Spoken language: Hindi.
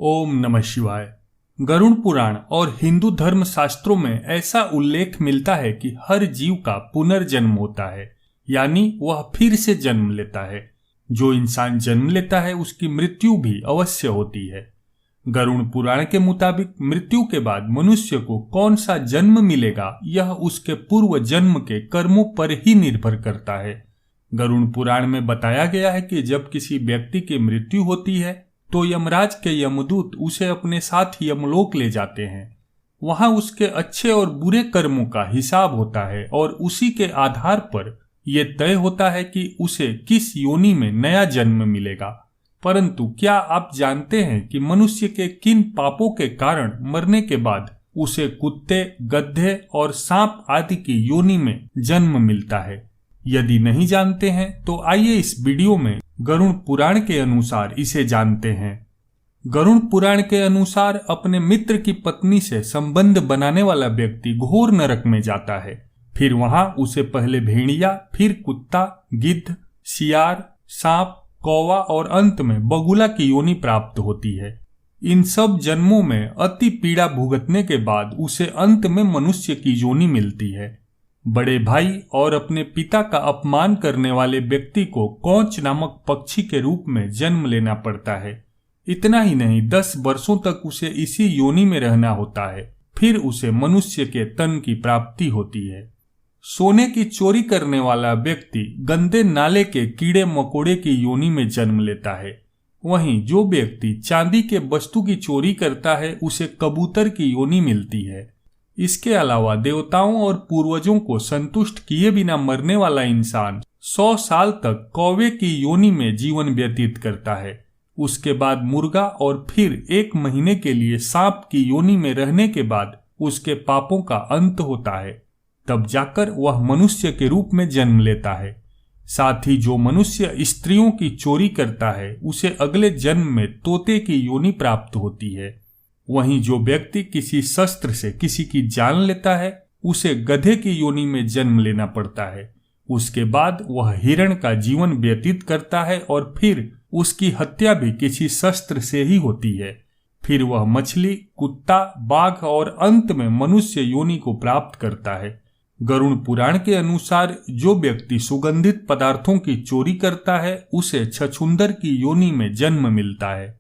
ओम नमः शिवाय। गरुड़ पुराण और हिंदू धर्म शास्त्रों में ऐसा उल्लेख मिलता है कि हर जीव का पुनर्जन्म होता है, यानी वह फिर से जन्म लेता है। जो इंसान जन्म लेता है उसकी मृत्यु भी अवश्य होती है। गरुड़ पुराण के मुताबिक मृत्यु के बाद मनुष्य को कौन सा जन्म मिलेगा यह उसके पूर्व जन्म के कर्मों पर ही निर्भर करता है। गरुड़ पुराण में बताया गया है कि जब किसी व्यक्ति की मृत्यु होती है तो यमराज के यमदूत उसे अपने साथ यमलोक ले जाते हैं। वहां उसके अच्छे और बुरे कर्मों का हिसाब होता है और उसी के आधार पर यह तय होता है कि उसे किस योनि में नया जन्म मिलेगा। परंतु क्या आप जानते हैं कि मनुष्य के किन पापों के कारण मरने के बाद उसे कुत्ते, गधे और सांप आदि की योनि में जन्म मिलता है? यदि नहीं जानते हैं तो आइए इस वीडियो में गरुड़ पुराण के अनुसार इसे जानते हैं। गरुड़ पुराण के अनुसार अपने मित्र की पत्नी से संबंध बनाने वाला व्यक्ति घोर नरक में जाता है। फिर वहां उसे पहले भेड़िया, फिर कुत्ता, गिद्ध, सियार, सांप, कौवा और अंत में बगुला की योनि प्राप्त होती है। इन सब जन्मों में अति पीड़ा भुगतने के बाद उसे अंत में मनुष्य की योनि मिलती है। बड़े भाई और अपने पिता का अपमान करने वाले व्यक्ति को कौच नामक पक्षी के रूप में जन्म लेना पड़ता है। इतना ही नहीं, 10 वर्षों तक उसे इसी योनि में रहना होता है। फिर उसे मनुष्य के तन की प्राप्ति होती है। सोने की चोरी करने वाला व्यक्ति गंदे नाले के कीड़े मकोड़े की योनि में जन्म लेता है। वहीं जो व्यक्ति चांदी के वस्तु की चोरी करता है उसे कबूतर की योनि मिलती है। इसके अलावा देवताओं और पूर्वजों को संतुष्ट किए बिना मरने वाला इंसान 100 साल तक कौवे की योनि में जीवन व्यतीत करता है। उसके बाद मुर्गा और फिर 1 महीने के लिए सांप की योनि में रहने के बाद उसके पापों का अंत होता है। तब जाकर वह मनुष्य के रूप में जन्म लेता है। साथ ही जो मनुष्य स्त्रियों की चोरी करता है उसे अगले जन्म में तोते की योनि प्राप्त होती है। वहीं जो व्यक्ति किसी शस्त्र से किसी की जान लेता है उसे गधे की योनि में जन्म लेना पड़ता है। उसके बाद वह हिरण का जीवन व्यतीत करता है और फिर उसकी हत्या भी किसी शस्त्र से ही होती है। फिर वह मछली, कुत्ता, बाघ और अंत में मनुष्य योनि को प्राप्त करता है। गरुड़ पुराण के अनुसार जो व्यक्ति सुगंधित पदार्थों की चोरी करता है उसे छछूंदर की योनि में जन्म मिलता है।